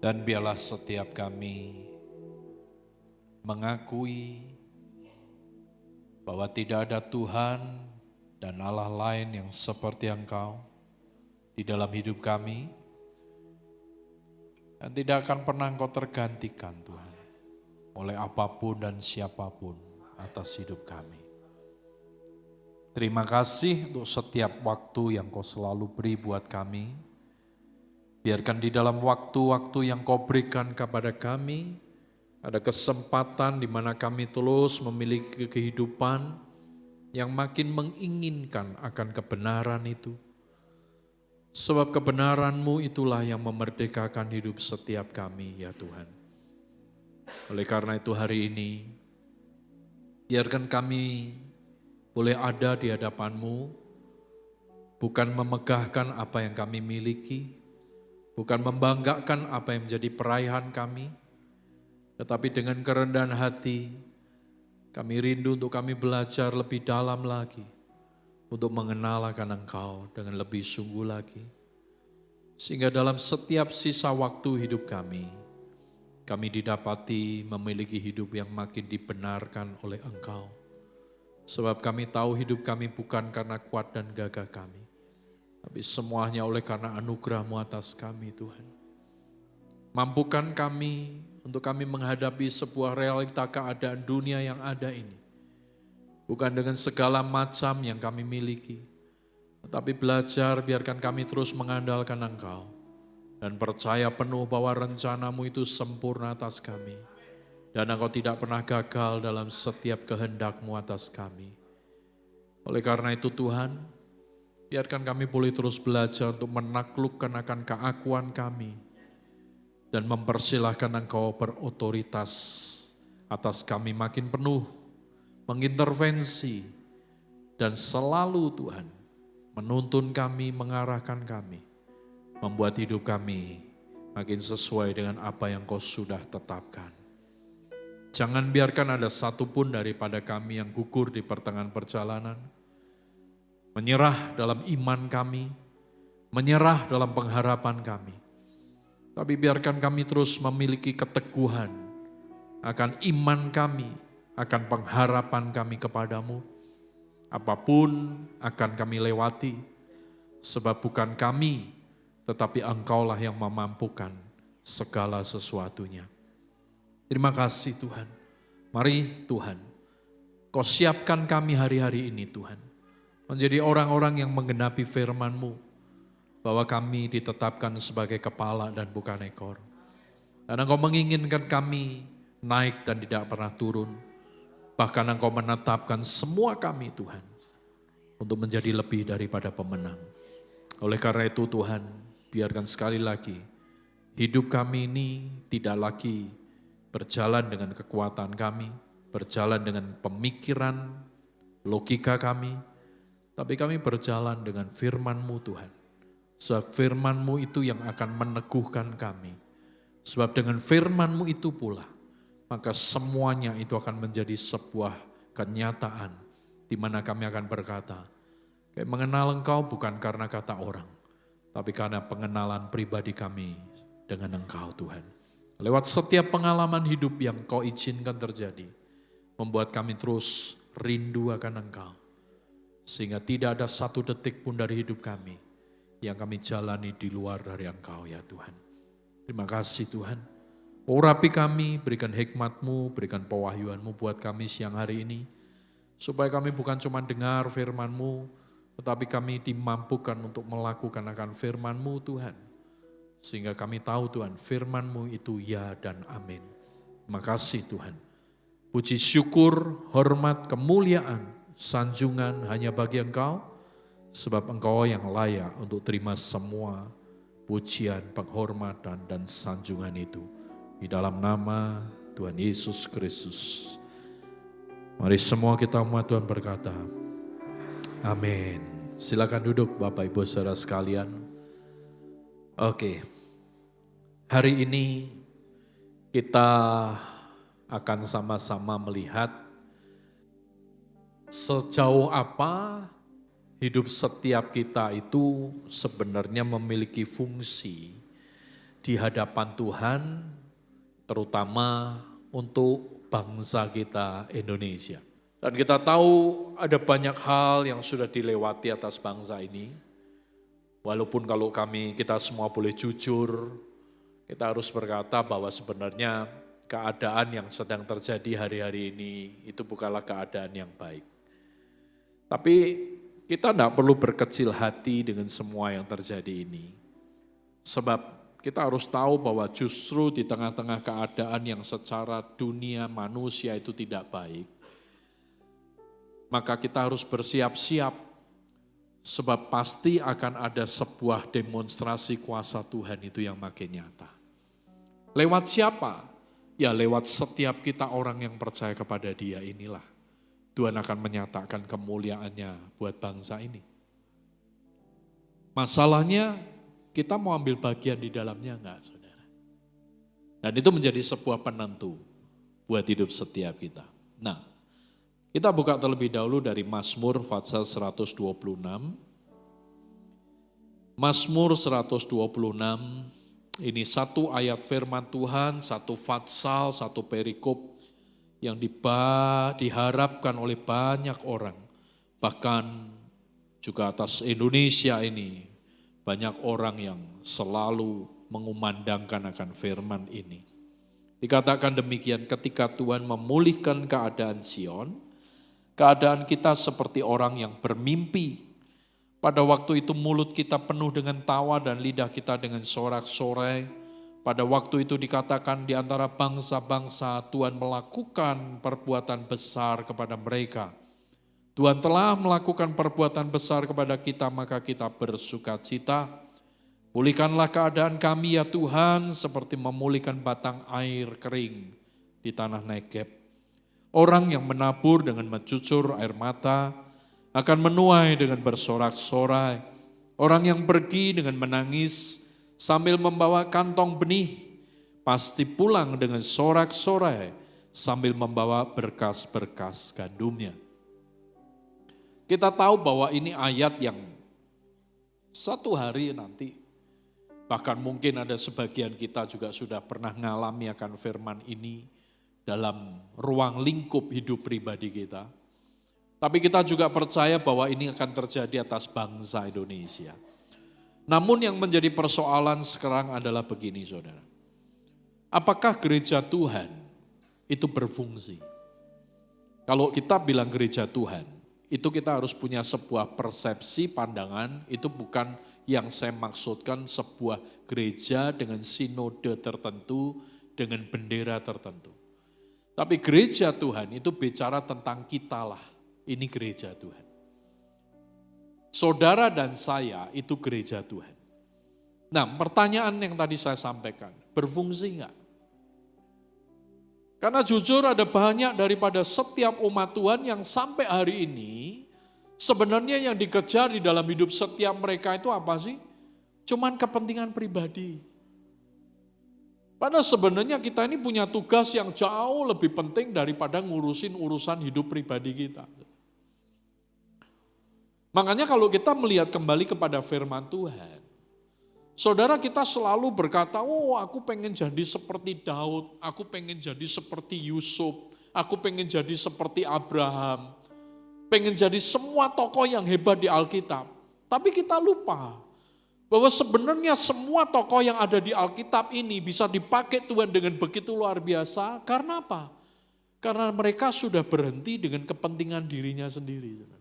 Dan biarlah setiap kami mengakui bahwa tidak ada Tuhan dan Allah lain yang seperti Engkau di dalam hidup kami. Dan tidak akan pernah Engkau tergantikan Tuhan oleh apapun dan siapapun atas hidup kami. Terima kasih untuk setiap waktu yang Kau selalu beri buat kami. Biarkan di dalam waktu-waktu yang Kau berikan kepada kami, ada kesempatan di mana kami terus memiliki kehidupan yang makin menginginkan akan kebenaran itu. Sebab kebenaran-Mu itulah yang memerdekakan hidup setiap kami, ya Tuhan. Oleh karena itu hari ini, biarkan kami boleh ada di hadapan-Mu, bukan memegahkan apa yang kami miliki, bukan membanggakan apa yang menjadi perayaan kami, tetapi dengan kerendahan hati, kami rindu untuk kami belajar lebih dalam lagi, untuk mengenal akan Engkau dengan lebih sungguh lagi. Sehingga dalam setiap sisa waktu hidup kami didapati memiliki hidup yang makin dibenarkan oleh Engkau. Sebab kami tahu hidup kami bukan karena kuat dan gagah kami, tapi semuanya oleh karena anugerah-Mu atas kami Tuhan. Mampukan kami untuk kami menghadapi sebuah realita keadaan dunia yang ada ini. Bukan dengan segala macam yang kami miliki, tetapi belajar biarkan kami terus mengandalkan Engkau. Dan percaya penuh bahwa rencana-Mu itu sempurna atas kami. Dan Engkau tidak pernah gagal dalam setiap kehendak-Mu atas kami. Oleh karena itu Tuhan, biarkan kami boleh terus belajar untuk menaklukkan akan keakuan kami dan mempersilahkan Engkau berotoritas atas kami makin penuh, mengintervensi dan selalu Tuhan menuntun kami, mengarahkan kami, membuat hidup kami makin sesuai dengan apa yang Kau sudah tetapkan. Jangan biarkan ada satupun daripada kami yang gugur di pertengahan perjalanan, menyerah dalam iman kami, menyerah dalam pengharapan kami. Tapi biarkan kami terus memiliki keteguhan akan iman kami, akan pengharapan kami kepadamu. Apapun akan kami lewati, sebab bukan kami, tetapi Engkaulah yang memampukan segala sesuatunya. Terima kasih Tuhan. Mari Tuhan, Kau siapkan kami hari-hari ini Tuhan, menjadi orang-orang yang menggenapi firman-Mu, bahwa kami ditetapkan sebagai kepala dan bukan ekor. Dan Engkau menginginkan kami naik dan tidak pernah turun. Bahkan Engkau menetapkan semua kami Tuhan, untuk menjadi lebih daripada pemenang. Oleh karena itu Tuhan, biarkan sekali lagi, hidup kami ini tidak lagi berjalan dengan kekuatan kami, berjalan dengan pemikiran, logika kami, tapi kami berjalan dengan firman-Mu Tuhan. Sebab firman-Mu itu yang akan meneguhkan kami. Sebab dengan firman-Mu itu pula, maka semuanya itu akan menjadi sebuah kenyataan, di mana kami akan berkata, kayak mengenal Engkau bukan karena kata orang, tapi karena pengenalan pribadi kami dengan Engkau Tuhan. Lewat setiap pengalaman hidup yang Kau izinkan terjadi, membuat kami terus rindu akan Engkau. Sehingga tidak ada satu detik pun dari hidup kami yang kami jalani di luar dari Engkau ya Tuhan. Terima kasih Tuhan. Urapi kami, berikan hikmat-Mu, berikan pewahyuan-Mu buat kami siang hari ini. Supaya kami bukan cuma dengar firman-Mu, tetapi kami dimampukan untuk melakukan akan firman-Mu Tuhan. Sehingga kami tahu Tuhan, firman-Mu itu ya dan amin. Terima kasih Tuhan. Puji syukur, hormat, kemuliaan, sanjungan hanya bagi Engkau. Sebab Engkau yang layak untuk terima semua pujian, penghormatan, dan sanjungan itu. Di dalam nama Tuhan Yesus Kristus. Mari semua kita umat Tuhan berkata, amin. Silakan duduk Bapak Ibu Saudara sekalian. Oke, hari ini kita akan sama-sama melihat sejauh apa hidup setiap kita itu sebenarnya memiliki fungsi di hadapan Tuhan, terutama untuk bangsa kita Indonesia. Dan kita tahu ada banyak hal yang sudah dilewati atas bangsa ini. Walaupun kalau kita semua boleh jujur, kita harus berkata bahwa sebenarnya keadaan yang sedang terjadi hari-hari ini itu bukanlah keadaan yang baik. Tapi kita tidak perlu berkecil hati dengan semua yang terjadi ini. Sebab kita harus tahu bahwa justru di tengah-tengah keadaan yang secara dunia manusia itu tidak baik, maka kita harus bersiap-siap, sebab pasti akan ada sebuah demonstrasi kuasa Tuhan itu yang makin nyata. Lewat siapa? Ya lewat setiap kita orang yang percaya kepada Dia inilah. Tuhan akan menyatakan kemuliaannya buat bangsa ini. Masalahnya kita mau ambil bagian di dalamnya enggak, saudara? Dan itu menjadi sebuah penentu buat hidup setiap kita. Nah, kita buka terlebih dahulu dari Mazmur pasal 126. Mazmur 126. Ini satu ayat firman Tuhan, satu fatsal, satu perikop yang diharapkan oleh banyak orang. Bahkan juga atas Indonesia ini banyak orang yang selalu mengumandangkan akan firman ini. Dikatakan demikian, ketika Tuhan memulihkan keadaan Sion, keadaan kita seperti orang yang bermimpi. Pada waktu itu mulut kita penuh dengan tawa dan lidah kita dengan sorak-sorai. Pada waktu itu dikatakan di antara bangsa-bangsa Tuhan melakukan perbuatan besar kepada mereka. Tuhan telah melakukan perbuatan besar kepada kita, maka kita bersukacita. Pulihkanlah keadaan kami ya Tuhan, seperti memulihkan batang air kering di tanah Negeb. Orang yang menabur dengan mencucur air mata, akan menuai dengan bersorak-sorai. Orang yang pergi dengan menangis sambil membawa kantong benih, pasti pulang dengan sorak-sorai sambil membawa berkas-berkas gandumnya. Kita tahu bahwa ini ayat yang satu hari nanti, bahkan mungkin ada sebagian kita juga sudah pernah mengalami akan firman ini dalam ruang lingkup hidup pribadi kita. Tapi kita juga percaya bahwa ini akan terjadi atas bangsa Indonesia. Namun yang menjadi persoalan sekarang adalah begini, saudara. Apakah gereja Tuhan itu berfungsi? Kalau kita bilang gereja Tuhan, itu kita harus punya sebuah persepsi, pandangan, itu bukan yang saya maksudkan sebuah gereja dengan sinode tertentu, dengan bendera tertentu. Tapi gereja Tuhan itu bicara tentang kita lah. Ini gereja Tuhan. Saudara dan saya itu gereja Tuhan. Nah, pertanyaan yang tadi saya sampaikan, berfungsi enggak? Karena jujur ada banyak daripada setiap umat Tuhan yang sampai hari ini, sebenarnya yang dikejar di dalam hidup setiap mereka itu apa sih? Cuman kepentingan pribadi. Padahal sebenarnya kita ini punya tugas yang jauh lebih penting daripada ngurusin urusan hidup pribadi kita. Makanya kalau kita melihat kembali kepada firman Tuhan, saudara kita selalu berkata, oh aku pengen jadi seperti Daud, aku pengen jadi seperti Yusuf, aku pengen jadi seperti Abraham, pengen jadi semua tokoh yang hebat di Alkitab. Tapi kita lupa bahwa sebenarnya semua tokoh yang ada di Alkitab ini bisa dipakai Tuhan dengan begitu luar biasa. Karena apa? Karena mereka sudah berhenti dengan kepentingan dirinya sendiri.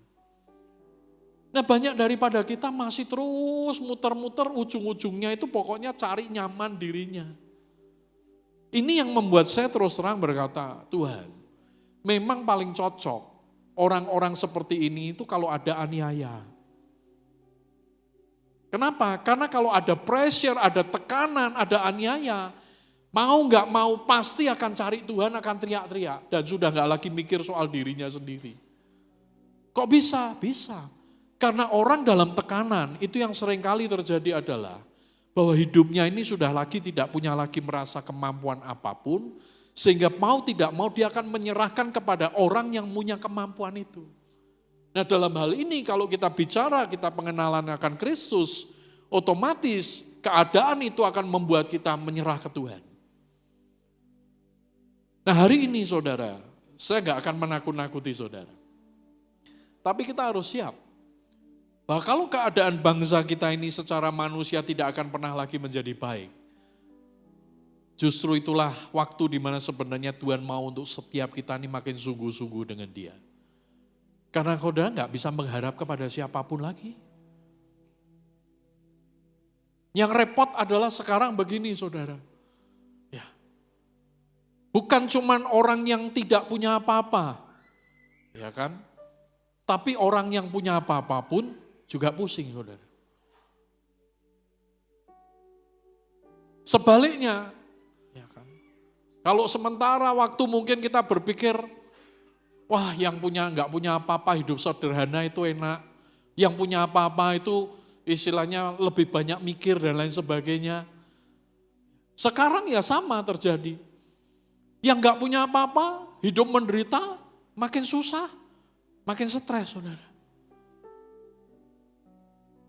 Nah banyak daripada kita masih terus muter-muter, ujung-ujungnya itu pokoknya cari nyaman dirinya. Ini yang membuat saya terus terang berkata, Tuhan memang paling cocok orang-orang seperti ini itu kalau ada aniaya. Kenapa? Karena kalau ada pressure, ada tekanan, ada aniaya, mau gak mau pasti akan cari Tuhan, akan teriak-teriak. Dan sudah gak lagi mikir soal dirinya sendiri. Kok bisa? Bisa. Karena orang dalam tekanan, itu yang seringkali terjadi adalah bahwa hidupnya ini sudah lagi tidak punya lagi merasa kemampuan apapun, sehingga mau tidak mau dia akan menyerahkan kepada orang yang punya kemampuan itu. Nah dalam hal ini kalau kita bicara, kita pengenalan akan Kristus, otomatis keadaan itu akan membuat kita menyerah ke Tuhan. Nah hari ini saudara, saya nggak akan menakut-nakuti saudara. Tapi kita harus siap. Bahwa kalau keadaan bangsa kita ini secara manusia tidak akan pernah lagi menjadi baik. Justru itulah waktu di mana sebenarnya Tuhan mau untuk setiap kita ini makin sungguh-sungguh dengan Dia. Karena saudara nggak bisa mengharap kepada siapapun lagi. Yang repot adalah sekarang begini saudara. Ya. Bukan cuman orang yang tidak punya apa-apa. Ya kan? Tapi orang yang punya apa-apa pun juga pusing saudara. Sebaliknya, ya kan? Kalau sementara waktu mungkin kita berpikir, wah yang nggak punya apa-apa hidup sederhana itu enak. Yang punya apa-apa itu istilahnya lebih banyak mikir dan lain sebagainya. Sekarang ya sama terjadi. Yang nggak punya apa-apa, hidup menderita, makin susah, makin stres saudara.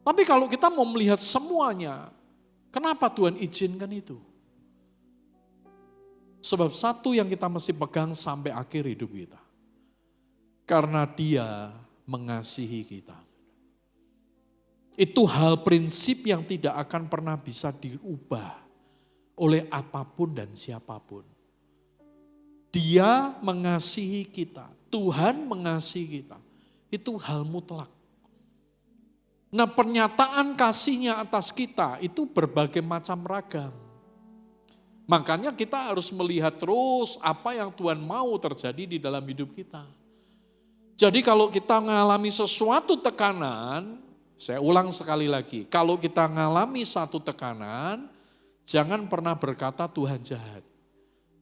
Tapi kalau kita mau melihat semuanya, kenapa Tuhan izinkan itu? Sebab satu yang kita mesti pegang sampai akhir hidup kita. Karena Dia mengasihi kita. Itu hal prinsip yang tidak akan pernah bisa diubah oleh apapun dan siapapun. Dia mengasihi kita, Tuhan mengasihi kita. Itu hal mutlak. Nah pernyataan kasihnya atas kita itu berbagai macam ragam. Makanya kita harus melihat terus apa yang Tuhan mau terjadi di dalam hidup kita. Jadi kalau kita mengalami sesuatu tekanan, saya ulang sekali lagi, kalau kita mengalami satu tekanan, jangan pernah berkata Tuhan jahat.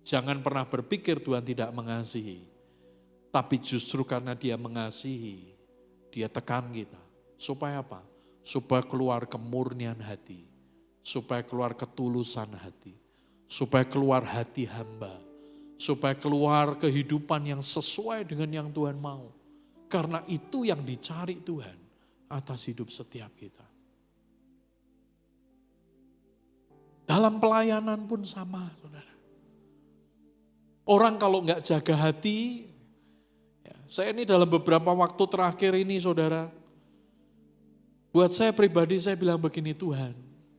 Jangan pernah berpikir Tuhan tidak mengasihi. Tapi justru karena Dia mengasihi, Dia tekan kita. Supaya apa? Supaya keluar kemurnian hati. Supaya keluar ketulusan hati. Supaya keluar hati hamba. Supaya keluar kehidupan yang sesuai dengan yang Tuhan mau. Karena itu yang dicari Tuhan atas hidup setiap kita. Dalam pelayanan pun sama, saudara. Orang kalau nggak jaga hati, ya, saya ini dalam beberapa waktu terakhir ini, saudara, buat saya pribadi saya bilang begini, Tuhan,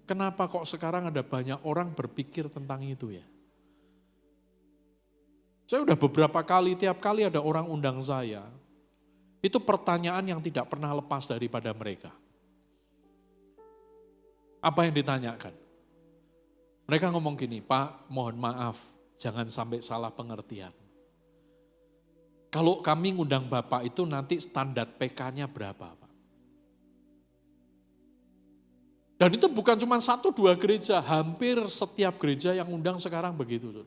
kenapa kok sekarang ada banyak orang berpikir tentang itu ya? Saya udah beberapa kali, tiap kali ada orang undang saya, itu pertanyaan yang tidak pernah lepas daripada mereka. Apa yang ditanyakan? Mereka ngomong gini, Pak, mohon maaf, jangan sampai salah pengertian. Kalau kami ngundang Bapak itu nanti standar PK-nya berapa, Pak? Dan itu bukan cuma 1-2 gereja, hampir setiap gereja yang undang sekarang begitu.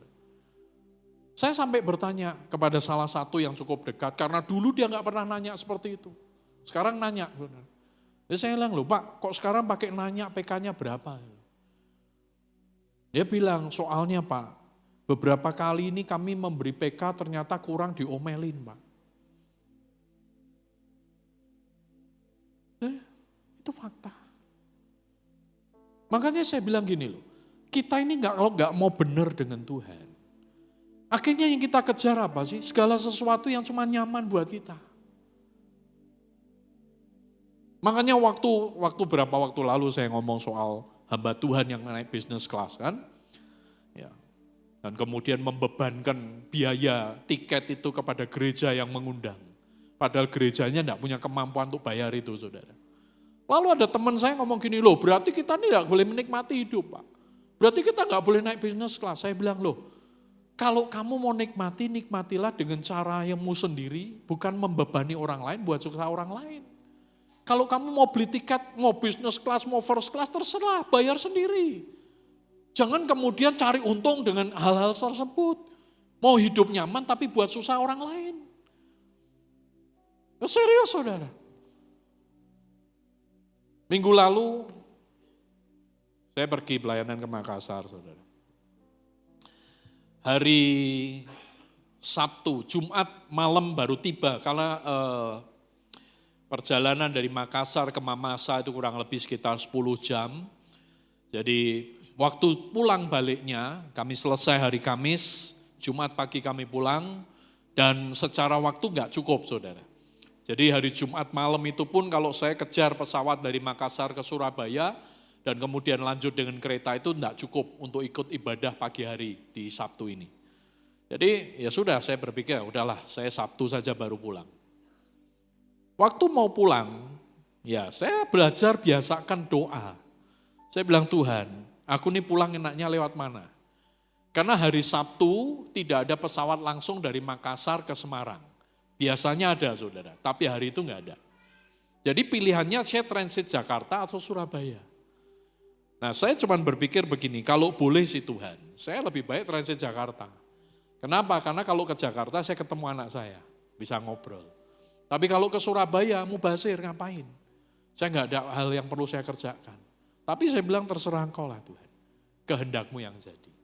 Saya sampai bertanya kepada salah satu yang cukup dekat, karena dulu dia nggak pernah nanya seperti itu. Sekarang nanya. Jadi saya bilang, loh Pak, kok sekarang pakai nanya PK-nya berapa? Dia bilang, soalnya Pak, beberapa kali ini kami memberi PK ternyata kurang diomelin Pak. Itu fakta. Makanya saya bilang gini loh, kita ini kalau nggak mau benar dengan Tuhan, akhirnya yang kita kejar apa sih? Segala sesuatu yang cuma nyaman buat kita. Makanya waktu berapa waktu lalu saya ngomong soal hamba Tuhan yang naik business class kan, ya, dan kemudian membebankan biaya tiket itu kepada gereja yang mengundang. Padahal gerejanya enggak punya kemampuan untuk bayar itu, saudara. Lalu ada teman saya ngomong gini, loh berarti kita ini enggak boleh menikmati hidup Pak. Berarti kita enggak boleh naik business class. Saya bilang, loh kalau kamu mau nikmati, nikmatilah dengan cara yangmu sendiri, bukan membebani orang lain buat suka orang lain. Kalau kamu mau beli tiket, mau business class, mau first class, terserah, bayar sendiri. Jangan kemudian cari untung dengan hal-hal tersebut. Mau hidup nyaman tapi buat susah orang lain. Serius saudara. Minggu lalu, saya pergi pelayanan ke Makassar, saudara. Hari Sabtu, Jumat malam baru tiba, karena perjalanan dari Makassar ke Mamasa itu kurang lebih sekitar 10 jam. Jadi waktu pulang baliknya, kami selesai hari Kamis, Jumat pagi kami pulang, dan secara waktu nggak cukup saudara. Jadi hari Jumat malam itu pun kalau saya kejar pesawat dari Makassar ke Surabaya, dan kemudian lanjut dengan kereta itu nggak cukup untuk ikut ibadah pagi hari di Sabtu ini. Jadi ya sudah, saya berpikir udahlah saya Sabtu saja baru pulang. Waktu mau pulang, ya saya belajar biasakan doa. Saya bilang, Tuhan, aku nih pulang enaknya lewat mana? Karena hari Sabtu tidak ada pesawat langsung dari Makassar ke Semarang. Biasanya ada saudara, tapi hari itu enggak ada. Jadi pilihannya saya transit Jakarta atau Surabaya. Nah saya cuma berpikir begini, kalau boleh sih Tuhan, saya lebih baik transit Jakarta. Kenapa? Karena kalau ke Jakarta saya ketemu anak saya, bisa ngobrol. Tapi kalau ke Surabaya, mubazir ngapain? Saya enggak ada hal yang perlu saya kerjakan. Tapi saya bilang terserah Engkau lah Tuhan, kehendakmu yang jadi.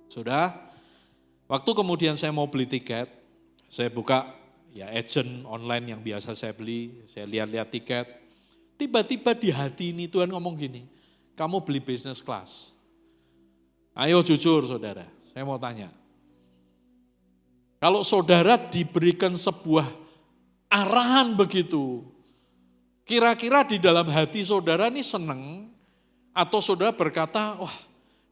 Sudah, waktu kemudian saya mau beli tiket, saya buka ya agent online yang biasa saya beli, saya lihat-lihat tiket. Tiba-tiba di hati ini Tuhan ngomong gini, kamu beli business class. Ayo jujur saudara, saya mau tanya. Kalau saudara diberikan sebuah arahan begitu, kira-kira di dalam hati saudara ini seneng, atau saudara berkata, wah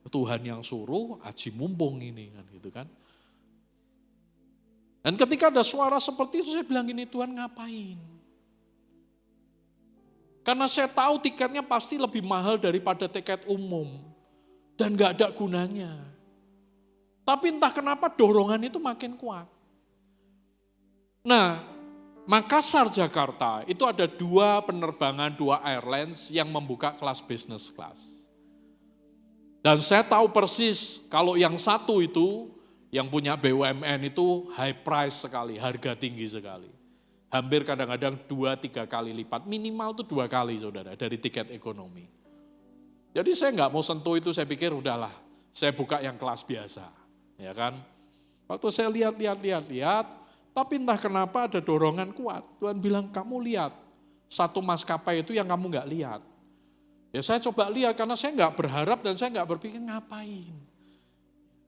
Tuhan yang suruh, aji mumpung ini kan gitu kan. Dan ketika ada suara seperti itu saya bilang gini, Tuhan ngapain? Karena saya tahu tiketnya pasti lebih mahal daripada tiket umum. Dan gak ada gunanya. Tapi entah kenapa dorongan itu makin kuat. Nah, Makassar, Jakarta, itu ada 2 penerbangan, 2 airlines yang membuka kelas business class. Dan saya tahu persis kalau yang satu itu, yang punya BUMN itu high price sekali, harga tinggi sekali. Hampir kadang-kadang 2-3 kali lipat, minimal itu 2 kali saudara, dari tiket ekonomi. Jadi saya nggak mau sentuh itu, saya pikir udahlah, saya buka yang kelas biasa. Ya kan? Waktu saya lihat, tapi entah kenapa ada dorongan kuat. Tuhan bilang, kamu lihat, satu maskapai itu yang kamu nggak lihat. Ya saya coba lihat, karena saya nggak berharap dan saya nggak berpikir ngapain.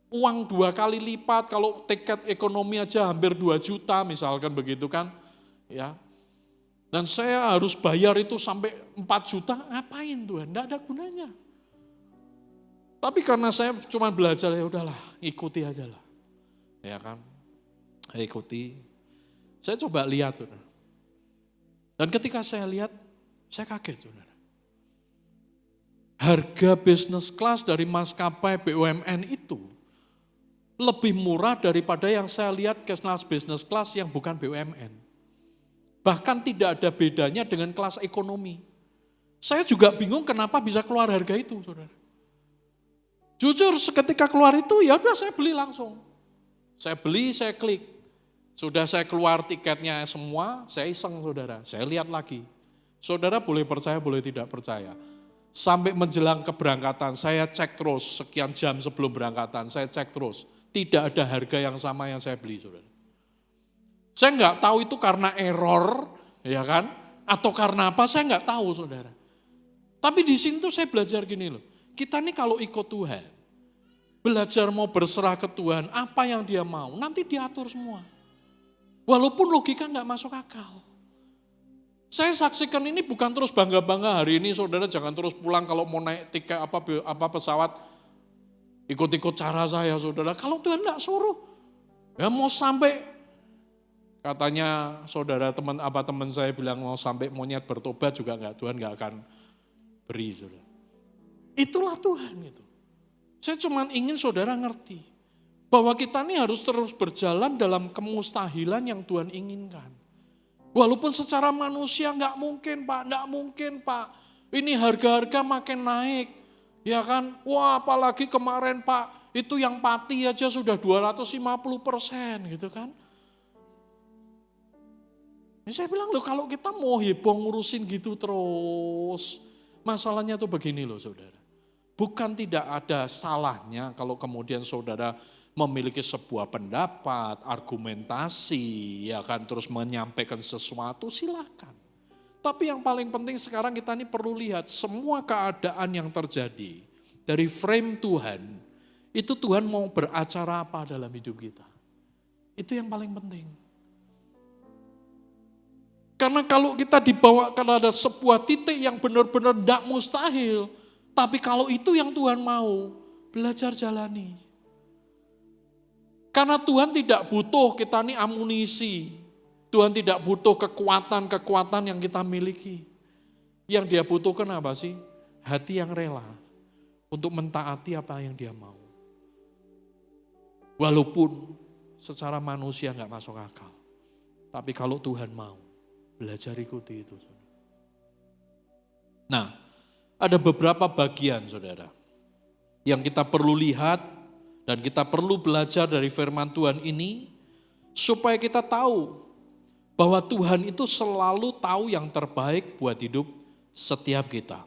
Uang 2 kali lipat, kalau tiket ekonomi aja hampir 2 juta misalkan begitu kan. Ya. Dan saya harus bayar itu sampai 4 juta, ngapain Tuhan? Nggak ada gunanya. Tapi karena saya cuma belajar, ya udahlah, ikuti aja lah. Ya kan? Ikuti. Saya coba lihat, saudara. Dan ketika saya lihat, saya kaget, saudara. Harga business class dari maskapai BUMN itu lebih murah daripada yang saya lihat kelas business class yang bukan BUMN. Bahkan tidak ada bedanya dengan kelas ekonomi. Saya juga bingung kenapa bisa keluar harga itu, saudara. Jujur, seketika keluar itu, ya udah saya beli langsung. Saya beli, saya klik. Sudah saya keluar tiketnya semua, saya iseng saudara, saya lihat lagi. Saudara boleh percaya, boleh tidak percaya. Sampai menjelang keberangkatan, saya cek terus, sekian jam sebelum berangkatan, saya cek terus. Tidak ada harga yang sama yang saya beli saudara. Saya nggak tahu itu karena error, ya kan? Atau karena apa, saya nggak tahu saudara. Tapi di sini tuh saya belajar gini loh, kita nih kalau ikut Tuhan, belajar mau berserah ke Tuhan, apa yang dia mau, nanti diatur semua. Walaupun logika nggak masuk akal. Saya saksikan ini bukan terus bangga-bangga hari ini saudara jangan terus pulang kalau mau naik tiket apa pesawat, ikut-ikut cara saya saudara. Kalau Tuhan nggak suruh, ya mau sampai, katanya saudara teman saya bilang mau sampai monyet bertobat juga nggak, Tuhan nggak akan beri saudara. Itulah Tuhan itu. Saya cuma ingin saudara ngerti bahwa kita ini harus terus berjalan dalam kemustahilan yang Tuhan inginkan. Walaupun secara manusia nggak mungkin Pak. Ini harga-harga makin naik, ya kan? Wah apalagi kemarin Pak, itu yang pati aja sudah 250% gitu kan. Ini saya bilang loh kalau kita mau heboh ngurusin gitu terus, masalahnya tuh begini loh saudara. Bukan tidak ada salahnya kalau kemudian saudara memiliki sebuah pendapat, argumentasi, ya kan terus menyampaikan sesuatu silakan. Tapi yang paling penting sekarang kita ini perlu lihat semua keadaan yang terjadi dari frame Tuhan, itu Tuhan mau beracara apa dalam hidup kita. Itu yang paling penting. Karena kalau kita dibawa kepada sebuah titik yang benar-benar tidak mustahil, tapi kalau itu yang Tuhan mau, belajar jalani. Karena Tuhan tidak butuh kita ini amunisi. Tuhan tidak butuh kekuatan-kekuatan yang kita miliki. Yang dia butuhkan apa sih? Hati yang rela untuk mentaati apa yang dia mau. Walaupun secara manusia nggak masuk akal. Tapi kalau Tuhan mau, belajar ikuti itu. Nah, ada beberapa bagian saudara yang kita perlu lihat dan kita perlu belajar dari firman Tuhan ini supaya kita tahu bahwa Tuhan itu selalu tahu yang terbaik buat hidup setiap kita.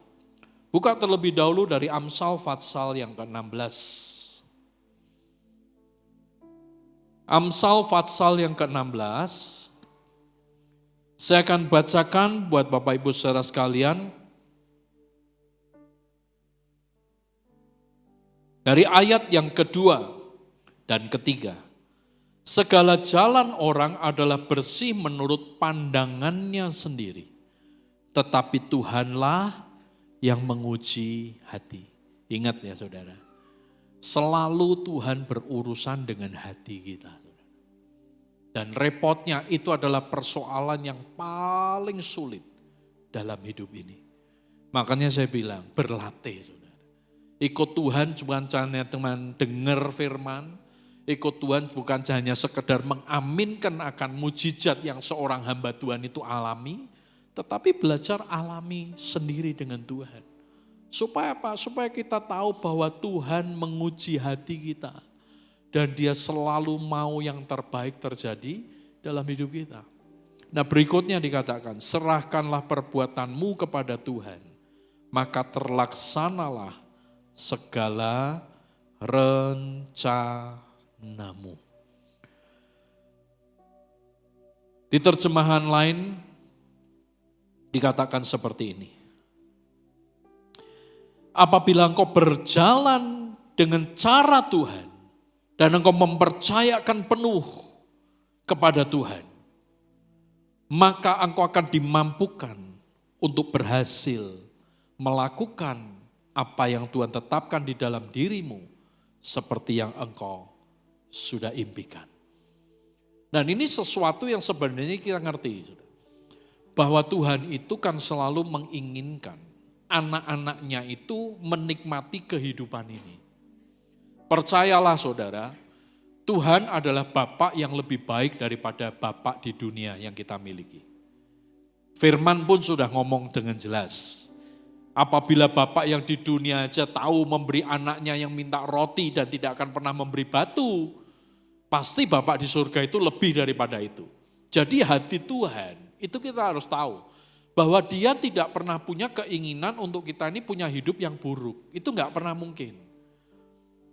Buka terlebih dahulu dari Amsal Fatsal yang ke-16. Amsal Fatsal yang ke-16. Saya akan bacakan buat Bapak Ibu saudara sekalian. Dari ayat yang kedua dan ketiga. Segala jalan orang adalah bersih menurut pandangannya sendiri. Tetapi Tuhanlah yang menguji hati. Ingat ya saudara, selalu Tuhan berurusan dengan hati kita. Dan repotnya itu adalah persoalan yang paling sulit dalam hidup ini. Makanya saya bilang berlatih saudara. Ikut Tuhan bukan hanya teman dengar firman, ikut Tuhan bukan hanya sekedar mengaminkan akan mujizat yang seorang hamba Tuhan itu alami, tetapi belajar alami sendiri dengan Tuhan. Supaya apa? Supaya kita tahu bahwa Tuhan menguji hati kita. Dan dia selalu mau yang terbaik terjadi dalam hidup kita. Nah berikutnya dikatakan, serahkanlah perbuatanmu kepada Tuhan, maka terlaksanalah segala rencanamu. Di terjemahan lain dikatakan seperti ini. Apabila engkau berjalan dengan cara Tuhan dan engkau mempercayakan penuh kepada Tuhan, maka engkau akan dimampukan untuk berhasil melakukan apa yang Tuhan tetapkan di dalam dirimu seperti yang engkau sudah impikan. Dan ini sesuatu yang sebenarnya kita ngerti. Bahwa Tuhan itu kan selalu menginginkan anak-anaknya itu menikmati kehidupan ini. Percayalah saudara, Tuhan adalah Bapa yang lebih baik daripada Bapa di dunia yang kita miliki. Firman pun sudah ngomong dengan jelas. Apabila Bapak yang di dunia aja tahu memberi anaknya yang minta roti dan tidak akan pernah memberi batu, pasti Bapak di surga itu lebih daripada itu. Jadi hati Tuhan, itu kita harus tahu. Bahwa dia tidak pernah punya keinginan untuk kita ini punya hidup yang buruk. Itu enggak pernah mungkin.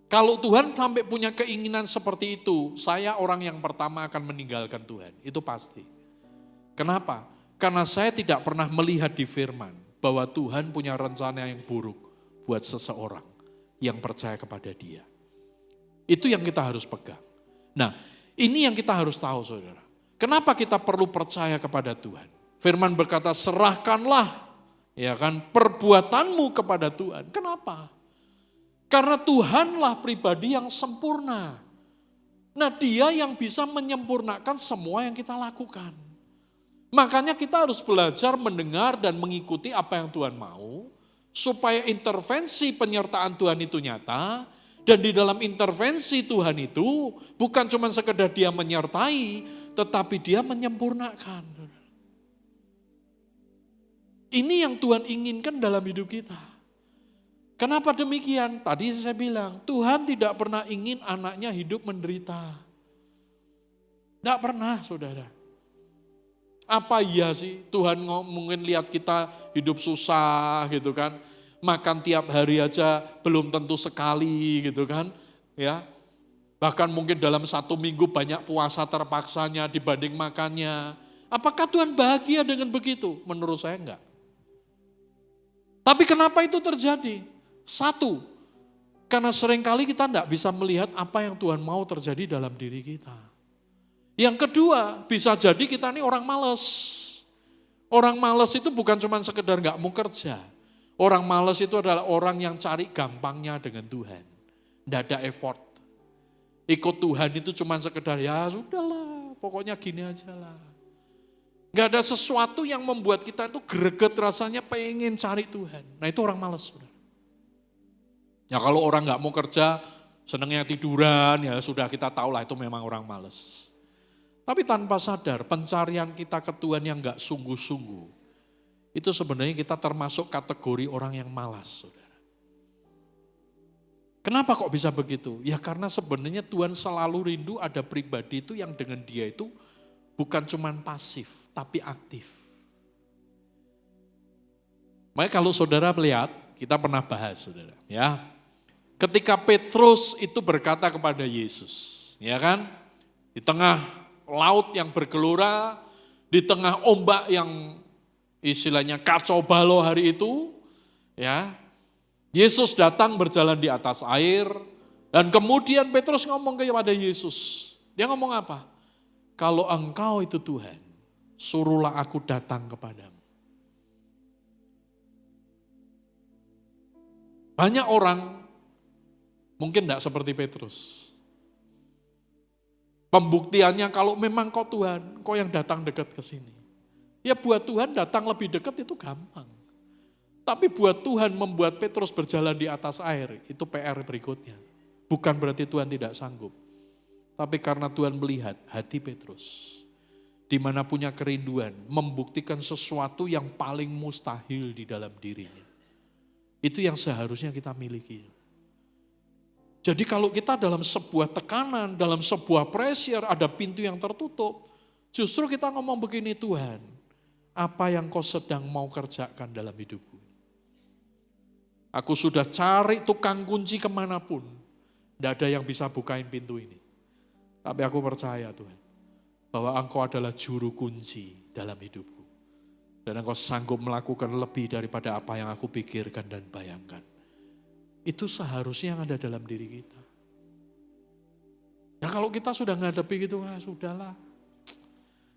Kalau Tuhan sampai punya keinginan seperti itu, saya orang yang pertama akan meninggalkan Tuhan. Itu pasti. Kenapa? Karena saya tidak pernah melihat di firman bahwa Tuhan punya rencana yang buruk buat seseorang yang percaya kepada dia. Itu yang kita harus pegang. Nah, ini yang kita harus tahu saudara. Kenapa kita perlu percaya kepada Tuhan? Firman berkata, serahkanlah ya kan perbuatanmu kepada Tuhan. Kenapa? Karena Tuhanlah pribadi yang sempurna. Nah, Dia yang bisa menyempurnakan semua yang kita lakukan. Makanya kita harus belajar mendengar dan mengikuti apa yang Tuhan mau, supaya intervensi penyertaan Tuhan itu nyata, dan di dalam intervensi Tuhan itu bukan cuma sekedar Dia menyertai, tetapi Dia menyempurnakan. Ini yang Tuhan inginkan dalam hidup kita. Kenapa demikian? Tadi saya bilang, Tuhan tidak pernah ingin anaknya hidup menderita. Tidak pernah saudara. Apa iya sih Tuhan mungkin lihat kita hidup susah gitu kan. Makan tiap hari aja belum tentu sekali gitu kan. Ya. Bahkan mungkin dalam 1 minggu banyak puasa terpaksanya dibanding makannya. Apakah Tuhan bahagia dengan begitu? Menurut saya enggak. Tapi kenapa itu terjadi? Satu, karena seringkali kita enggak bisa melihat apa yang Tuhan mau terjadi dalam diri kita. Yang kedua, bisa jadi kita ini orang malas. Orang malas itu bukan cuma sekedar enggak mau kerja. Orang malas itu adalah orang yang cari gampangnya dengan Tuhan. Enggak ada effort. Ikut Tuhan itu cuma sekedar ya sudahlah, pokoknya gini aja lah. Enggak ada sesuatu yang membuat kita itu greget rasanya pengen cari Tuhan. Nah itu orang malas. Ya kalau orang enggak mau kerja, senangnya tiduran, ya sudah kita tahu lah itu memang orang malas. Tapi tanpa sadar pencarian kita ke Tuhan yang enggak sungguh-sungguh, itu sebenarnya kita termasuk kategori orang yang malas, saudara. Kenapa kok bisa begitu? Ya karena sebenarnya Tuhan selalu rindu ada pribadi itu yang dengan dia itu bukan cuma pasif, tapi aktif. Makanya kalau saudara melihat, kita pernah bahas saudara, ya. Ketika Petrus itu berkata kepada Yesus, ya kan? Di tengah laut yang bergelora, di tengah ombak yang istilahnya kacau balau hari itu, ya. Yesus datang berjalan di atas air, dan kemudian Petrus ngomong kepada Yesus. Dia ngomong apa? Kalau engkau itu Tuhan, suruhlah aku datang kepadamu. Banyak orang mungkin tidak seperti Petrus. Pembuktiannya kalau memang kau Tuhan, kau yang datang dekat ke sini. Ya buat Tuhan datang lebih dekat itu gampang. Tapi buat Tuhan membuat Petrus berjalan di atas air, itu PR berikutnya. Bukan berarti Tuhan tidak sanggup. Tapi karena Tuhan melihat hati Petrus, di mana punya kerinduan, membuktikan sesuatu yang paling mustahil di dalam dirinya. Itu yang seharusnya kita miliki. Jadi kalau kita dalam sebuah tekanan, dalam sebuah pressure, ada pintu yang tertutup, justru kita ngomong begini, Tuhan, apa yang kau sedang mau kerjakan dalam hidupku? Aku sudah cari tukang kunci kemanapun, tidak ada yang bisa bukain pintu ini. Tapi aku percaya Tuhan, bahwa Engkau adalah juru kunci dalam hidupku. Dan Engkau sanggup melakukan lebih daripada apa yang aku pikirkan dan bayangkan. Itu seharusnya yang ada dalam diri kita. Ya kalau kita sudah menghadapi gitu, sudahlah.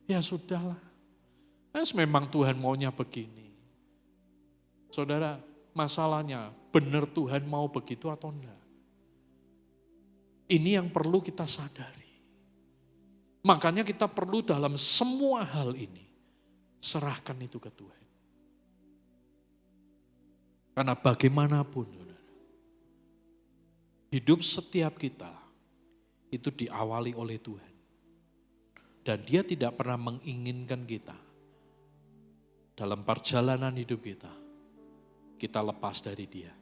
Ya sudahlah. Memang Tuhan maunya begini. Saudara, masalahnya benar Tuhan mau begitu atau enggak? Ini yang perlu kita sadari. Makanya kita perlu dalam semua hal ini serahkan itu ke Tuhan. Karena bagaimanapun hidup setiap kita itu diawali oleh Tuhan. Dan Dia tidak pernah menginginkan kita dalam perjalanan hidup kita lepas dari Dia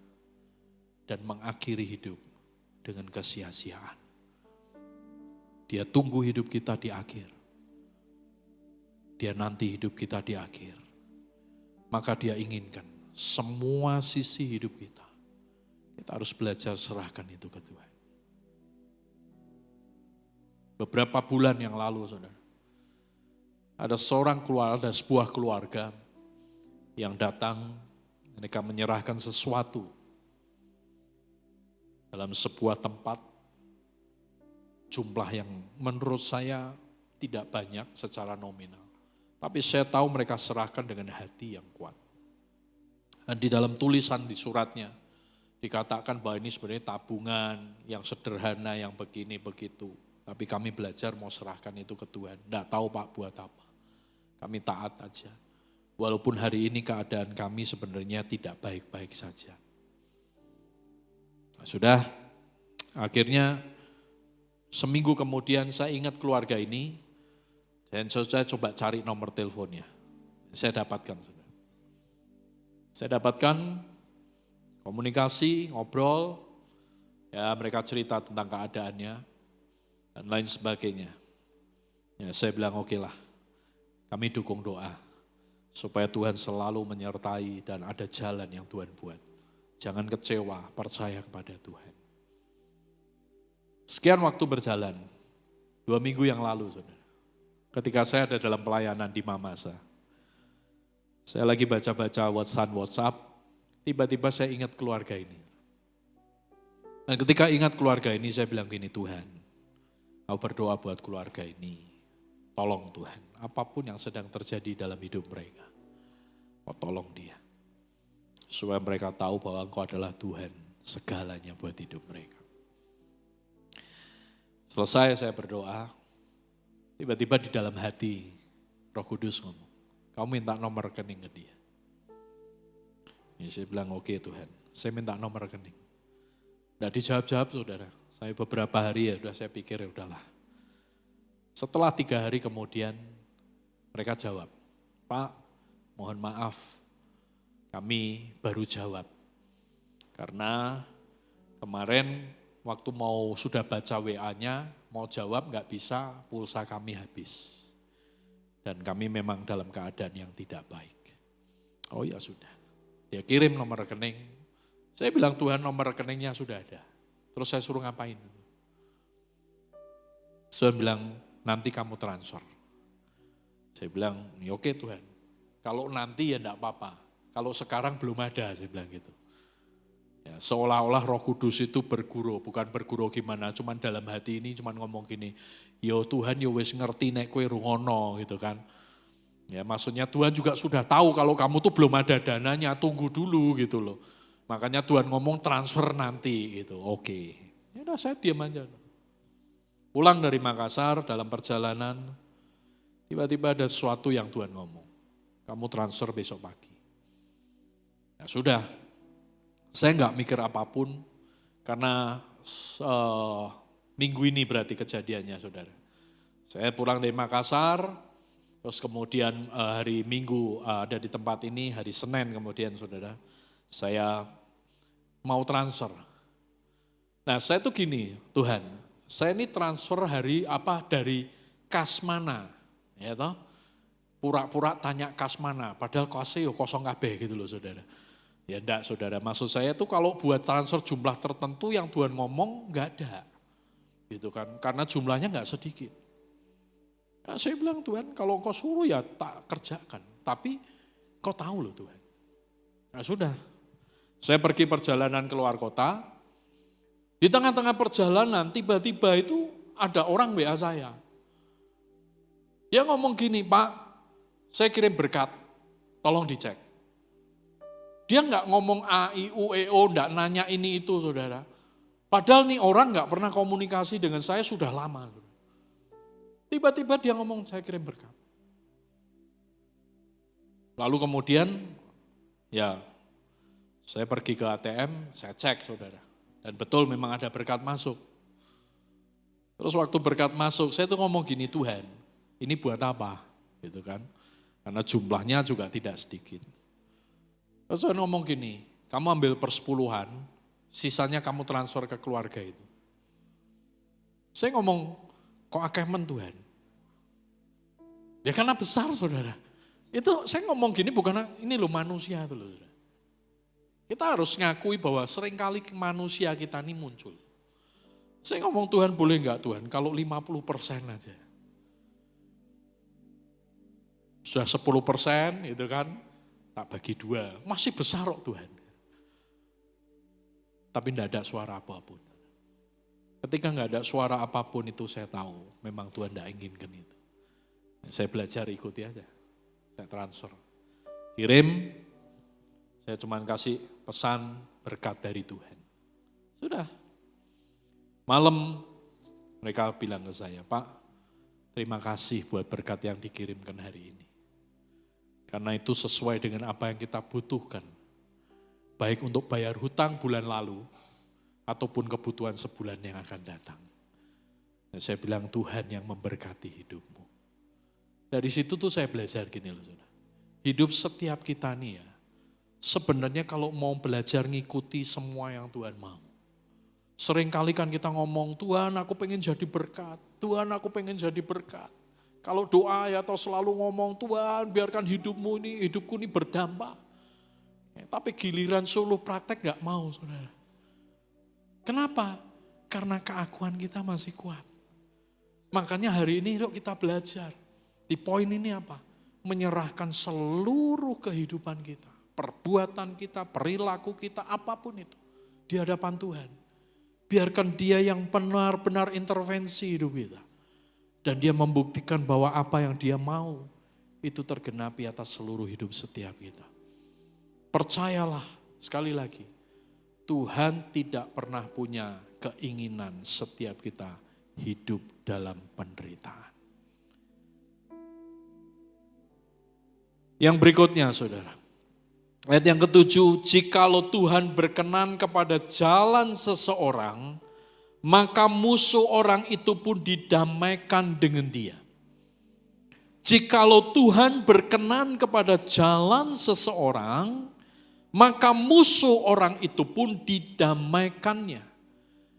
dan mengakhiri hidup dengan kesia-siaan. Dia tunggu hidup kita di akhir. Dia nanti hidup kita di akhir. Maka Dia inginkan semua sisi hidup kita. Kita harus belajar serahkan itu ke Tuhan. Beberapa bulan yang lalu, saudara, ada sebuah keluarga yang datang, mereka menyerahkan sesuatu dalam sebuah tempat, jumlah yang menurut saya tidak banyak secara nominal. Tapi saya tahu mereka serahkan dengan hati yang kuat. Dan di dalam tulisan di suratnya, dikatakan bahwa ini sebenarnya tabungan yang sederhana, yang begini, begitu. Tapi kami belajar mau serahkan itu ke Tuhan. Tidak tahu Pak buat apa. Kami taat aja. Walaupun hari ini keadaan kami sebenarnya tidak baik-baik saja. Nah, sudah, akhirnya seminggu kemudian saya ingat keluarga ini. Dan saya coba cari nomor teleponnya. Saya dapatkan. Saya dapatkan komunikasi, ngobrol. Ya mereka cerita tentang keadaannya. Dan lain sebagainya. Ya saya bilang oke lah. Kami dukung doa. Supaya Tuhan selalu menyertai dan ada jalan yang Tuhan buat. Jangan kecewa, percaya kepada Tuhan. Sekian waktu berjalan. 2 minggu yang lalu, saudara. ketika saya ada dalam pelayanan di Mamasa. Saya lagi baca-baca WhatsApp, tiba-tiba saya ingat keluarga ini. Dan ketika ingat keluarga ini, saya bilang gini, Tuhan, aku berdoa buat keluarga ini. Tolong Tuhan, apapun yang sedang terjadi dalam hidup mereka, kau tolong dia. Supaya mereka tahu bahwa Engkau adalah Tuhan segalanya buat hidup mereka. Selesai saya berdoa, tiba-tiba di dalam hati Roh Kudus ngomong, kamu minta nomor rekening ke dia. Ya, saya bilang oke Tuhan, saya minta nomor rekening. Tidak dijawab-jawab saudara, saya beberapa hari ya saya pikir ya udahlah. Setelah 3 hari kemudian mereka jawab, Pak mohon maaf kami baru jawab. Karena kemarin waktu sudah baca WA-nya, mau jawab nggak bisa, pulsa kami habis. Dan kami memang dalam keadaan yang tidak baik. Oh ya sudah, dia kirim nomor rekening. Saya bilang Tuhan nomor rekeningnya sudah ada. Terus saya suruh ngapain? Saya bilang nanti kamu transfer. Saya bilang ya oke Tuhan, kalau nanti ya enggak apa-apa. Kalau sekarang belum ada, saya bilang gitu. Ya, seolah-olah Roh Kudus itu berguru, bukan berguru gimana, cuman dalam hati ini cuman ngomong gini, yo Tuhan yo wis ngerti nek kowe rungono gitu kan. Ya maksudnya Tuhan juga sudah tahu kalau kamu tuh belum ada dananya, tunggu dulu gitu loh. Makanya Tuhan ngomong transfer nanti gitu, oke. Ya udah saya diam aja. Pulang dari Makassar dalam perjalanan, tiba-tiba ada sesuatu yang Tuhan ngomong, kamu transfer besok pagi. Ya sudah, saya nggak mikir apapun karena minggu ini berarti kejadiannya saudara. Saya pulang dari Makassar, terus kemudian hari Minggu ada di tempat ini, hari Senin kemudian saudara, saya mau transfer. Nah saya tuh gini, Tuhan, saya ini transfer dari kas mana, ya toh? Pura-pura tanya kas mana, padahal kasnya kosong kabeh gitu loh saudara. Ya enggak saudara, maksud saya tuh kalau buat transfer jumlah tertentu yang Tuhan ngomong enggak ada. Gitu kan, karena jumlahnya enggak sedikit. Ya, saya bilang Tuhan kalau engkau suruh ya tak kerjakan, tapi kau tahu loh Tuhan. Nah sudah, saya pergi perjalanan keluar kota, di tengah-tengah perjalanan tiba-tiba itu ada orang WA saya. Dia ngomong gini, Pak, saya kirim berkat, tolong dicek. Dia nggak ngomong A, I, U, E, O, nggak nanya ini itu saudara. Padahal nih orang nggak pernah komunikasi dengan saya sudah lama. Tiba-tiba dia ngomong saya kirim berkat. Lalu kemudian ya saya pergi ke ATM, saya cek saudara. Dan betul memang ada berkat masuk. Terus waktu berkat masuk saya tuh ngomong gini, Tuhan ini buat apa? Gitu kan. Karena jumlahnya juga tidak sedikit. Terus saya ngomong gini, kamu ambil persepuluhan, sisanya kamu transfer ke keluarga itu. Saya ngomong, kok akeh men Tuhan? Ya karena besar saudara. Itu saya ngomong gini bukan ini loh manusia itu loh. Saudara. Kita harus ngakui bahwa seringkali manusia kita ini muncul. Saya ngomong Tuhan boleh enggak Tuhan, kalau 50% aja. Sudah 10% itu kan, tak bagi 2, masih besar kok Tuhan. Tapi tidak ada suara apapun. Ketika nggak ada suara apapun itu saya tahu memang Tuhan tidak inginkan itu. Saya belajar ikuti aja, saya transfer. Kirim, saya cuma kasih pesan berkat dari Tuhan. Sudah, malam mereka bilang ke saya, Pak terima kasih buat berkat yang dikirimkan hari ini. Karena itu sesuai dengan apa yang kita butuhkan. Baik untuk bayar hutang bulan lalu, ataupun kebutuhan sebulan yang akan datang. Dan saya bilang Tuhan yang memberkati hidupmu. Dari situ tuh saya belajar gini loh saudara. Hidup setiap kita nih ya, sebenarnya kalau mau belajar ngikuti semua yang Tuhan mau. Seringkali kan kita ngomong, Tuhan aku pengen jadi berkat, Tuhan aku pengen jadi berkat. Kalau doa ya atau selalu ngomong, Tuhan biarkan hidupku ini berdampak. Ya, tapi giliran suluh praktek gak mau saudara. Kenapa? Karena keakuan kita masih kuat. Makanya hari ini yuk kita belajar. Di poin ini apa? Menyerahkan seluruh kehidupan kita, perbuatan kita, perilaku kita, apapun itu di hadapan Tuhan. Biarkan Dia yang benar-benar intervensi hidup kita. Dan Dia membuktikan bahwa apa yang Dia mau itu tergenapi atas seluruh hidup setiap kita. Percayalah, sekali lagi, Tuhan tidak pernah punya keinginan setiap kita hidup dalam penderitaan. Yang berikutnya saudara, ayat yang ke-7, jikalau Tuhan berkenan kepada jalan seseorang, maka musuh orang itu pun didamaikan dengan dia. Jikalau Tuhan berkenan kepada jalan seseorang, maka musuh orang itu pun didamaikannya.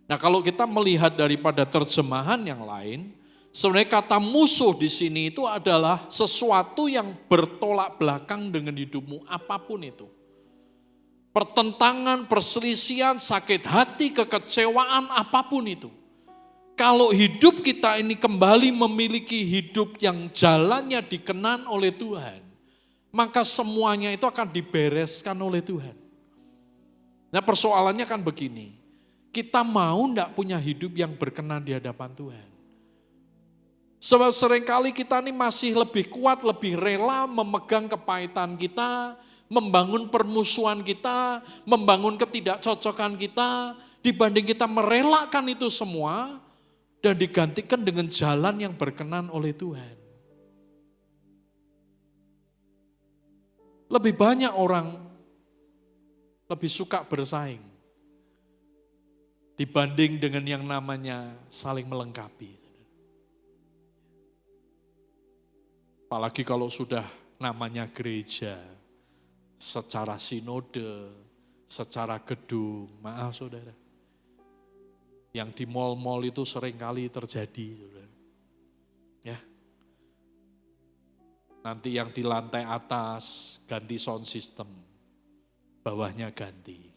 Nah, kalau kita melihat daripada terjemahan yang lain, sebenarnya kata musuh di sini itu adalah sesuatu yang bertolak belakang dengan hidupmu, apapun itu. Pertentangan, perselisihan, sakit hati, kekecewaan, apapun itu. Kalau hidup kita ini kembali memiliki hidup yang jalannya dikenan oleh Tuhan, maka semuanya itu akan dibereskan oleh Tuhan. Nah, persoalannya kan begini, kita mau enggak punya hidup yang berkenan di hadapan Tuhan? Sebab seringkali kita ini masih lebih kuat, lebih rela memegang kepahitan kita, membangun permusuhan kita, membangun ketidakcocokan kita, dibanding kita merelakan itu semua, dan digantikan dengan jalan yang berkenan oleh Tuhan. Lebih banyak orang lebih suka bersaing dibanding dengan yang namanya saling melengkapi. Apalagi kalau sudah namanya gereja, secara sinode, secara gedung, maaf saudara. Yang di mal-mal itu seringkali terjadi. Saudara. Ya. Nanti yang di lantai atas ganti sound system, bawahnya ganti.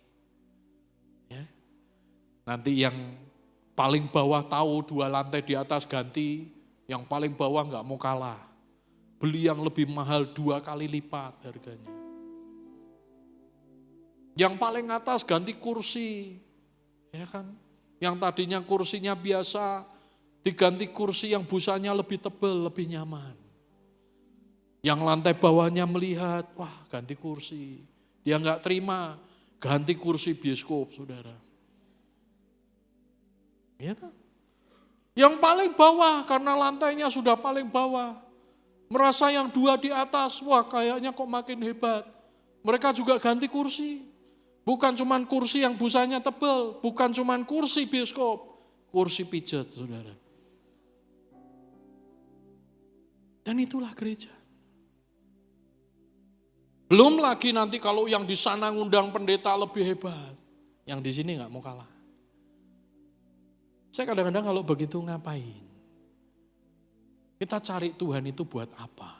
Ya. Nanti yang paling bawah tahu 2 lantai di atas ganti, yang paling bawah nggak mau kalah. Beli yang lebih mahal 2 kali lipat harganya. Yang paling atas ganti kursi, ya kan? Yang tadinya kursinya biasa, diganti kursi yang busanya lebih tebal, lebih nyaman. Yang lantai bawahnya melihat, wah ganti kursi. Dia nggak terima, ganti kursi bioskop, saudara. Ya kan? Yang paling bawah, karena lantainya sudah paling bawah. Merasa yang 2 di atas, wah kayaknya kok makin hebat. Mereka juga ganti kursi. Bukan cuman kursi yang busanya tebal, bukan cuman kursi bioskop, kursi pijat, saudara. Dan itulah gereja. Belum lagi nanti kalau yang di sana ngundang pendeta lebih hebat, yang di sini nggak mau kalah. Saya kadang-kadang kalau begitu ngapain? Kita cari Tuhan itu buat apa?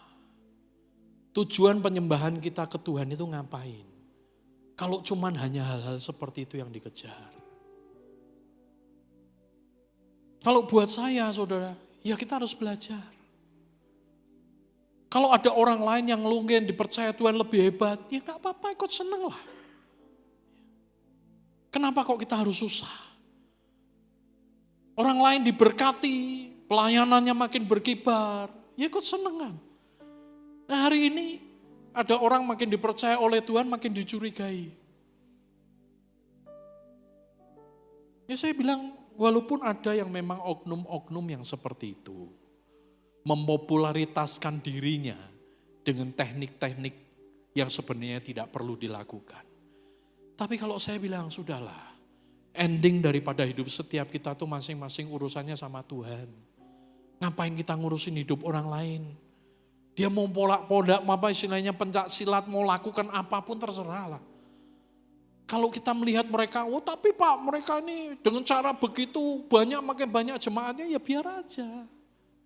Tujuan penyembahan kita ke Tuhan itu ngapain? Kalau cuman hanya hal-hal seperti itu yang dikejar. Kalau buat saya, saudara, ya kita harus belajar. Kalau ada orang lain yang mungkin dipercaya Tuhan lebih hebat, ya gak apa-apa, ikut seneng lah. Kenapa kok kita harus susah? Orang lain diberkati, pelayanannya makin berkibar, ya ikut seneng kan. Nah hari ini, ada orang makin dipercaya oleh Tuhan, makin dicurigai. Ya saya bilang, walaupun ada yang memang oknum-oknum yang seperti itu, memopularitaskan dirinya dengan teknik-teknik yang sebenarnya tidak perlu dilakukan. Tapi kalau saya bilang, sudahlah, ending daripada hidup setiap kita tuh masing-masing urusannya sama Tuhan. Ngapain kita ngurusin hidup orang lain? Dia mau polak-polak, apa istilahnya pencak silat, mau lakukan apapun terserah lah. Kalau kita melihat mereka, oh tapi Pak mereka ini dengan cara begitu banyak makin banyak jemaatnya, ya biar aja.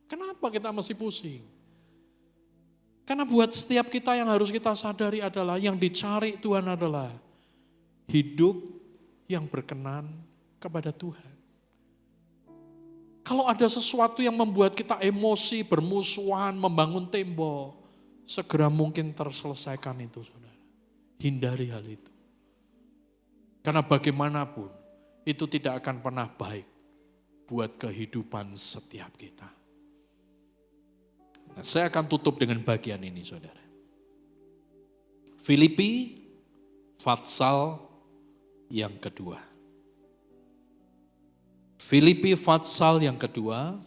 Kenapa kita mesti pusing? Karena buat setiap kita yang harus kita sadari adalah yang dicari Tuhan adalah hidup yang berkenan kepada Tuhan. Kalau ada sesuatu yang membuat kita emosi, bermusuhan, membangun tembok, segera mungkin terselesaikan itu, saudara. Hindari hal itu. Karena bagaimanapun, itu tidak akan pernah baik buat kehidupan setiap kita. Nah, saya akan tutup dengan bagian ini, saudara. Filipi, Fatsal yang kedua. Filipi Fatsal yang kedua.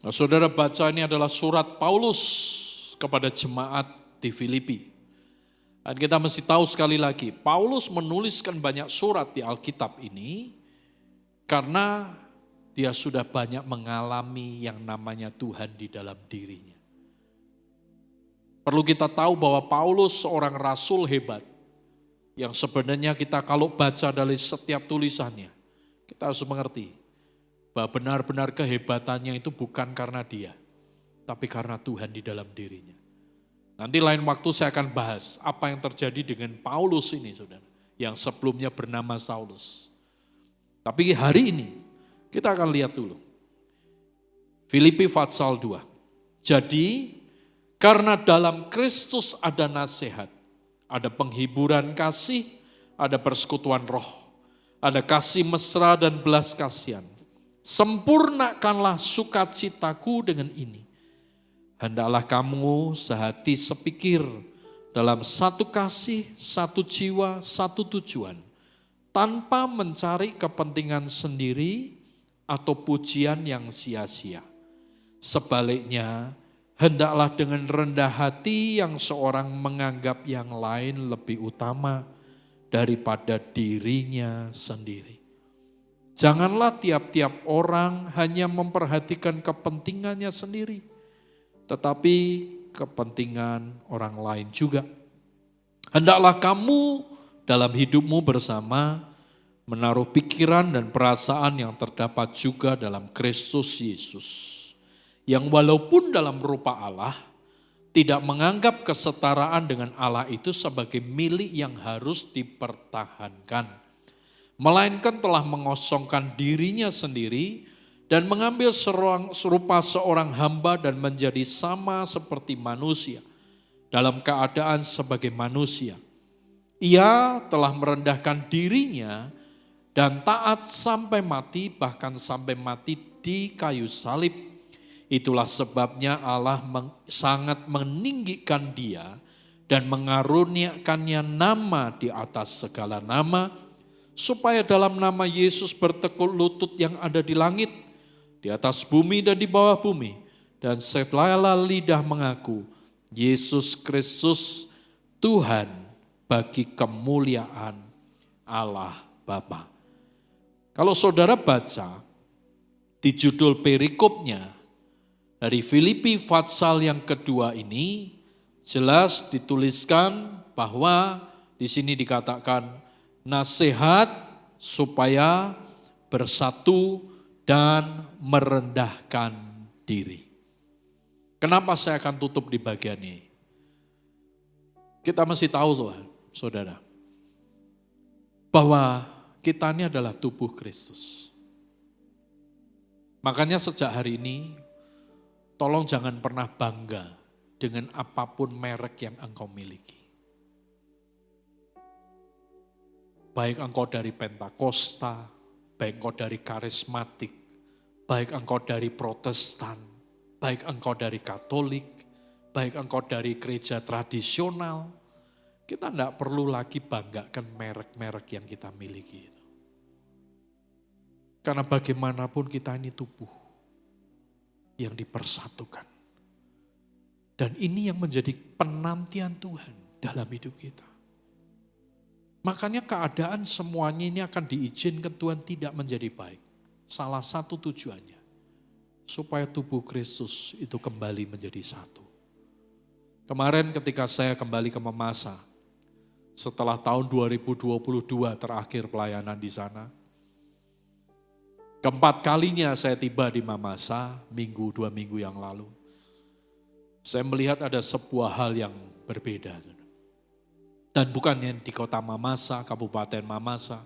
Nah, saudara baca ini adalah surat Paulus kepada jemaat di Filipi. Dan kita mesti tahu sekali lagi, Paulus menuliskan banyak surat di Alkitab ini karena dia sudah banyak mengalami yang namanya Tuhan di dalam dirinya. Perlu kita tahu bahwa Paulus seorang rasul hebat yang sebenarnya kita kalau baca dari setiap tulisannya, kita harus mengerti bahwa benar-benar kehebatannya itu bukan karena dia, tapi karena Tuhan di dalam dirinya. Nanti lain waktu saya akan bahas apa yang terjadi dengan Paulus ini, saudara, yang sebelumnya bernama Saulus. Tapi hari ini kita akan lihat dulu. Filipi Fatsal 2. Jadi karena dalam Kristus ada nasihat, ada penghiburan kasih, ada persekutuan roh, ada kasih mesra dan belas kasihan. Sempurnakanlah sukacitaku dengan ini. Hendaklah kamu sehati sepikir dalam satu kasih, satu jiwa, satu tujuan, tanpa mencari kepentingan sendiri atau pujian yang sia-sia. Sebaliknya, hendaklah dengan rendah hati yang seorang menganggap yang lain lebih utama daripada dirinya sendiri. Janganlah tiap-tiap orang hanya memperhatikan kepentingannya sendiri, tetapi kepentingan orang lain juga. Hendaklah kamu dalam hidupmu bersama menaruh pikiran dan perasaan yang terdapat juga dalam Kristus Yesus, yang walaupun dalam rupa Allah, tidak menganggap kesetaraan dengan Allah itu sebagai milik yang harus dipertahankan, melainkan telah mengosongkan dirinya sendiri dan mengambil serupa seorang hamba dan menjadi sama seperti manusia dalam keadaan sebagai manusia. Ia telah merendahkan dirinya dan taat sampai mati, bahkan sampai mati di kayu salib. Itulah sebabnya Allah sangat meninggikan dia dan mengaruniakannya nama di atas segala nama, supaya dalam nama Yesus bertekuk lutut yang ada di langit, di atas bumi dan di bawah bumi, dan segala lidah mengaku Yesus Kristus Tuhan bagi kemuliaan Allah Bapa. Kalau saudara baca di judul perikopnya dari Filipi Fatsal yang kedua ini, jelas dituliskan bahwa di sini dikatakan nasihat supaya bersatu dan merendahkan diri. Kenapa saya akan tutup di bagian ini? Kita mesti tahu, saudara, bahwa kita ini adalah tubuh Kristus. Makanya sejak hari ini, tolong jangan pernah bangga dengan apapun merek yang engkau miliki. Baik engkau dari Pentakosta, baik engkau dari karismatik, baik engkau dari Protestan, baik engkau dari Katolik, baik engkau dari gereja tradisional, kita tidak perlu lagi banggakan merek-merek yang kita miliki. Karena bagaimanapun kita ini tubuh yang dipersatukan. Dan ini yang menjadi penantian Tuhan dalam hidup kita. Makanya keadaan semuanya ini akan diizinkan Tuhan tidak menjadi baik. Salah satu tujuannya, supaya tubuh Kristus itu kembali menjadi satu. Kemarin ketika saya kembali ke Mamasa, setelah tahun 2022 terakhir pelayanan di sana, keempat kalinya saya tiba di Mamasa, 2 minggu yang lalu. Saya melihat ada sebuah hal yang berbeda. Dan bukan yang di kota Mamasa, Kabupaten Mamasa,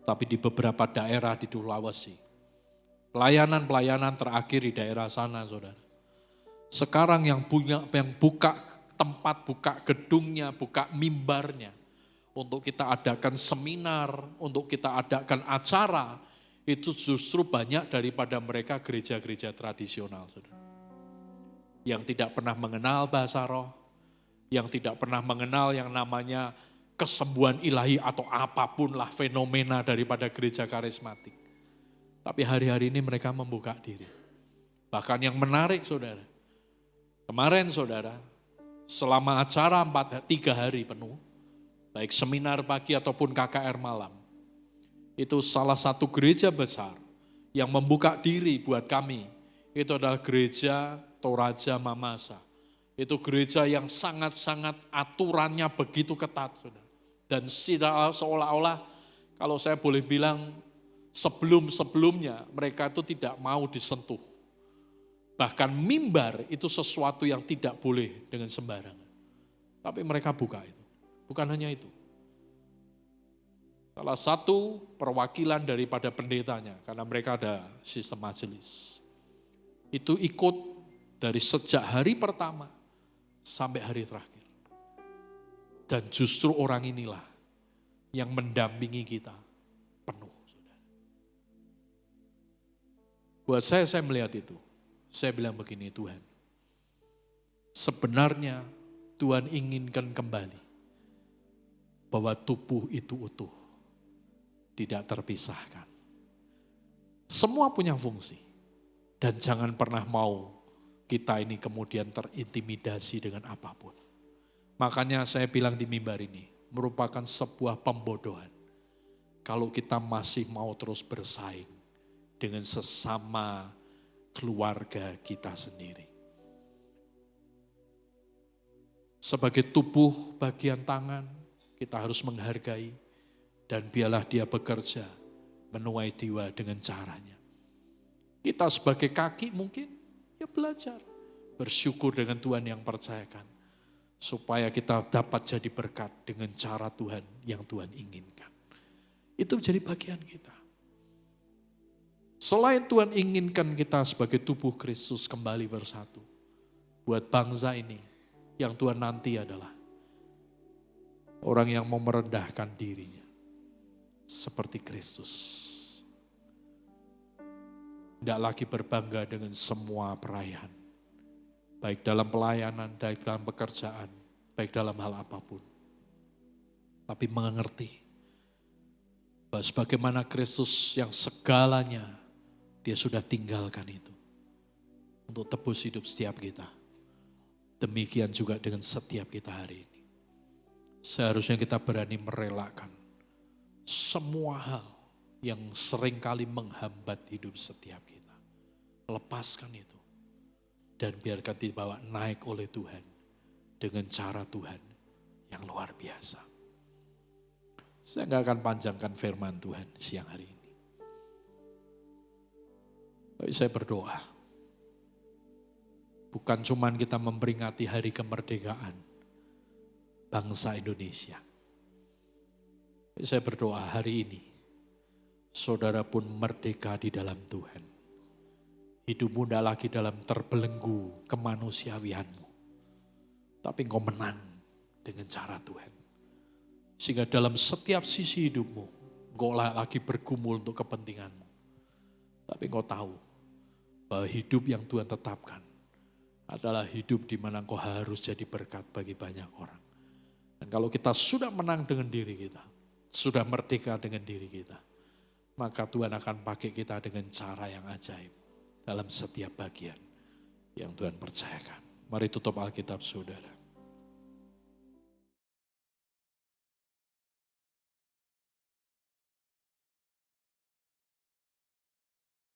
tapi di beberapa daerah di Sulawesi. Pelayanan-pelayanan terakhir di daerah sana, saudara. Sekarang yang buka tempat, buka gedungnya, buka mimbarnya, untuk kita adakan seminar, untuk kita adakan acara, itu justru banyak daripada mereka gereja-gereja tradisional, saudara. Yang tidak pernah mengenal bahasa roh, yang tidak pernah mengenal yang namanya kesembuhan ilahi atau apapun lah fenomena daripada gereja karismatik. Tapi hari-hari ini mereka membuka diri. Bahkan yang menarik saudara, kemarin saudara, selama acara 3 hari penuh, baik seminar pagi ataupun KKR malam, itu salah satu gereja besar yang membuka diri buat kami, itu adalah gereja Toraja Mamasa. Itu gereja yang sangat-sangat aturannya begitu ketat. Saudara. Dan seolah-olah kalau saya boleh bilang sebelum-sebelumnya mereka itu tidak mau disentuh. Bahkan mimbar itu sesuatu yang tidak boleh dengan sembarangan. Tapi mereka buka itu. Bukan hanya itu. Salah satu perwakilan daripada pendetanya, karena mereka ada sistem majelis. Itu ikut dari sejak hari pertama sampai hari terakhir. Dan justru orang inilah yang mendampingi kita penuh. Saudara. Buat saya melihat itu. Saya bilang begini, Tuhan. Sebenarnya Tuhan inginkan kembali bahwa tubuh itu utuh. Tidak terpisahkan. Semua punya fungsi. Dan jangan pernah mau kita ini kemudian terintimidasi dengan apapun. Makanya saya bilang di mimbar ini, merupakan sebuah pembodohan. Kalau kita masih mau terus bersaing dengan sesama keluarga kita sendiri. Sebagai tubuh bagian tangan, kita harus menghargai dan biarlah dia bekerja menuai jiwa dengan caranya. Kita sebagai kaki mungkin ya belajar, bersyukur dengan Tuhan yang percayakan. Supaya kita dapat jadi berkat dengan cara Tuhan yang Tuhan inginkan. Itu menjadi bagian kita. Selain Tuhan inginkan kita sebagai tubuh Kristus kembali bersatu. Buat bangsa ini, yang Tuhan nanti adalah orang yang mau merendahkan dirinya. Seperti Kristus. Tidak lagi berbangga dengan semua perayaan. Baik dalam pelayanan, baik dalam pekerjaan, baik dalam hal apapun. Tapi mengerti bahwa sebagaimana Kristus yang segalanya, dia sudah tinggalkan itu. Untuk tebus hidup setiap kita. Demikian juga dengan setiap kita hari ini. Seharusnya kita berani merelakan semua hal yang seringkali menghambat hidup setiap kita. Lepaskan itu. Dan biarkan dibawa naik oleh Tuhan. Dengan cara Tuhan yang luar biasa. Saya gak akan panjangkan firman Tuhan siang hari ini. Tapi saya berdoa. Bukan cuman kita memperingati hari kemerdekaan bangsa Indonesia. Tapi saya berdoa hari ini. Saudara pun merdeka di dalam Tuhan. Hidupmu tidak lagi dalam terbelenggu kemanusiawianmu. Tapi engkau menang dengan cara Tuhan. Sehingga dalam setiap sisi hidupmu, engkau lagi bergumul untuk kepentinganmu. Tapi engkau tahu bahwa hidup yang Tuhan tetapkan adalah hidup di mana engkau harus jadi berkat bagi banyak orang. Dan kalau kita sudah menang dengan diri kita, sudah merdeka dengan diri kita, maka Tuhan akan pakai kita dengan cara yang ajaib dalam setiap bagian yang Tuhan percayakan. Mari tutup Alkitab saudara.